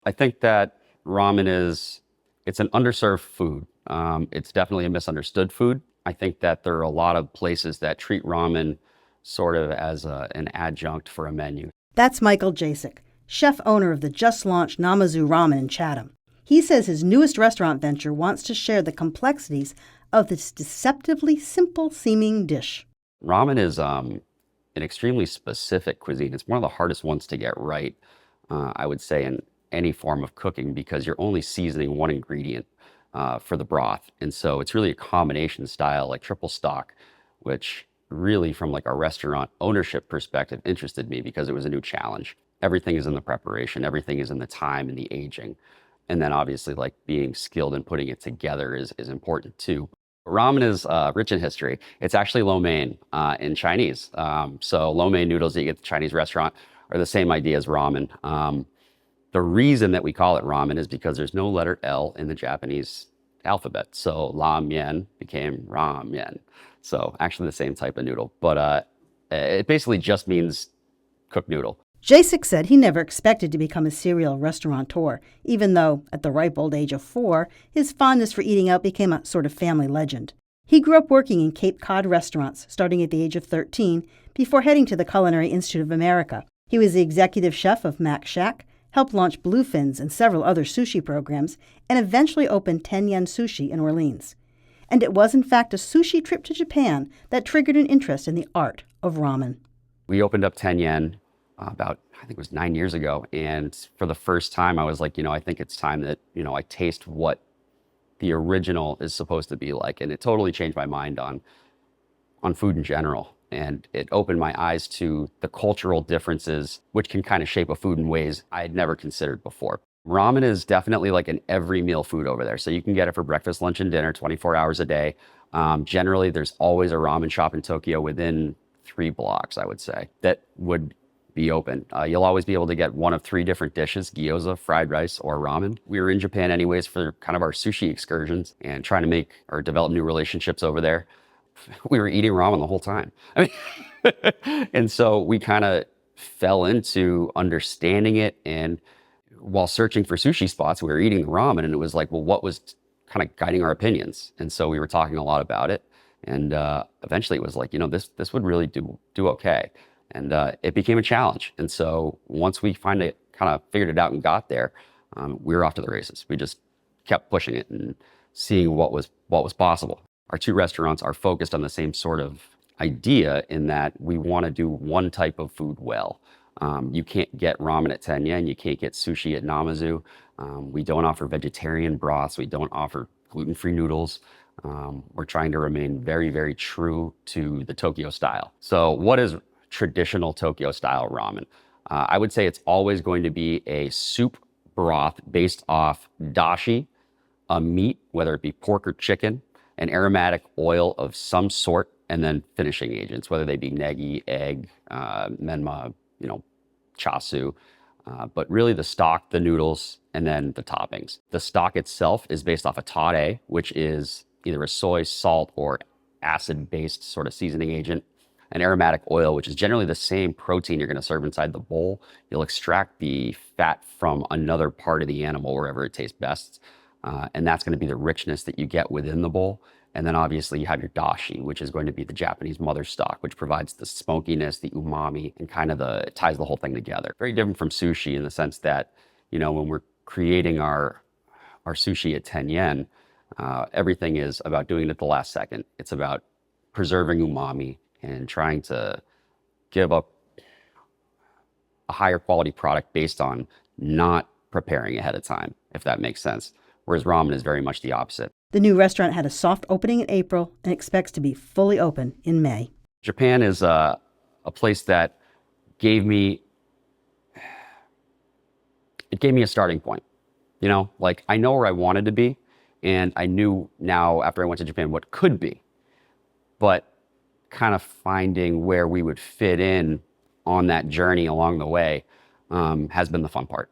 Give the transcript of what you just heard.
I think that ramen it's an underserved food. It's definitely a misunderstood food. I think that there are a lot of places that treat ramen sort of as an adjunct for a menu. That's Michel Jacek, chef owner of the just-launched Namazu Ramen in Chatham. He says his newest restaurant venture wants to share the complexities of this deceptively simple-seeming dish. Ramen is an extremely specific cuisine. It's one of the hardest ones to get right, I would say, in any form of cooking because you're only seasoning one ingredient for the broth. And so it's really a combination style like triple stock, which really from like a restaurant ownership perspective interested me because it was a new challenge. Everything is in the preparation, everything is in the time and the aging. And then obviously like being skilled in putting it together is important too. Ramen is rich in history. It's actually lo mein in Chinese. So lo mein noodles that you get at the Chinese restaurant are the same idea as ramen. The reason that we call it ramen is because there's no letter L in the Japanese alphabet. So la mian became ramen. So actually the same type of noodle, but it basically just means cooked noodle. Jacek said he never expected to become a serial restaurateur, even though, at the ripe old age of 4, his fondness for eating out became a sort of family legend. He grew up working in Cape Cod restaurants, starting at the age of 13, before heading to the Culinary Institute of America. He was the executive chef of Mac Shack, helped launch Bluefins and several other sushi programs, and eventually opened 10 Yen Sushi in Orleans. And it was, in fact, a sushi trip to Japan that triggered an interest in the art of ramen. We opened up 10 Yen about, I think it was 9 years ago. And for the first time, I was like, I think it's time that, I taste what the original is supposed to be like. And it totally changed my mind on food in general. And it opened my eyes to the cultural differences, which can kind of shape a food in ways I had never considered before. Ramen is definitely like an every meal food over there. So you can get it for breakfast, lunch, and dinner 24 hours a day. Generally, there's always a ramen shop in Tokyo within 3 blocks, I would say, that would be open. You'll always be able to get one of 3 different dishes, gyoza, fried rice, or ramen. We were in Japan anyways for kind of our sushi excursions and trying to make or develop new relationships over there. We were eating ramen the whole time. I mean, and so we kind of fell into understanding it. And while searching for sushi spots, we were eating ramen and it was like, well, what was kind of guiding our opinions? And so we were talking a lot about it. And eventually it was like, this would really do okay. And it became a challenge. And so once we kind of figured it out and got there, we were off to the races. We just kept pushing it and seeing what was possible. Our 2 restaurants are focused on the same sort of idea in that we want to do one type of food well. You can't get ramen at 10 Yen. You can't get sushi at Namazu. We don't offer vegetarian broths. We don't offer gluten-free noodles. We're trying to remain very, very true to the Tokyo style. So what is traditional Tokyo style ramen? I would say it's always going to be a soup broth based off dashi, a meat, whether it be pork or chicken, an aromatic oil of some sort, and then finishing agents, whether they be negi, egg, menma, chasu, but really the stock, the noodles, and then the toppings. The stock itself is based off a tare, which is either a soy, salt, or acid-based sort of seasoning agent. An aromatic oil, which is generally the same protein you're going to serve inside the bowl. You'll extract the fat from another part of the animal wherever it tastes best. And that's going to be the richness that you get within the bowl. And then obviously you have your dashi, which is going to be the Japanese mother stock, which provides the smokiness, the umami, and kind of ties the whole thing together. Very different from sushi in the sense that, when we're creating our sushi at 10 Yen, everything is about doing it at the last second. It's about preserving umami and trying to give up a higher quality product based on not preparing ahead of time, if that makes sense. Whereas ramen is very much the opposite. The new restaurant had a soft opening in April and expects to be fully open in May. Japan is a place that gave me a starting point. I know where I wanted to be, and I knew now after I went to Japan what could be. But kind of finding where we would fit in on that journey along the way has been the fun part.